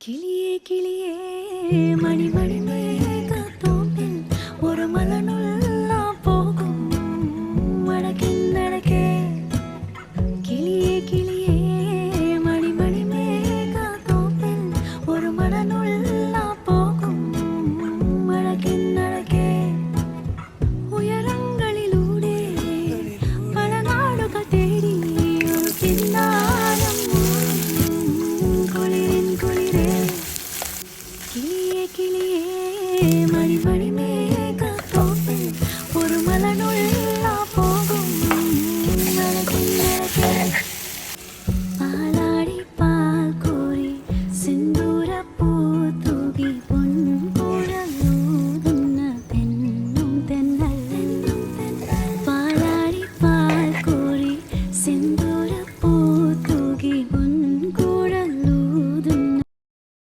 കിളിയേ കിളിയേ മണിമണി മേഘത്തോപ്പിൽ ഒരു മലനുള്ള പോകും വടക്കിന്നടക്കേ. കിളിയേ കിളിയേ മണിമണി മേഘത്തോപ്പിൽ ഒരു മലനുള്ള പോകും വടക്കിന്നടക്കേ. ഉയരങ്ങളിലൂടെ പല നാടുകൾ തേടി ഒരു കിന്നാരം കുളിരിൻ കുളിരേ. കിളിയേ കിളിയേ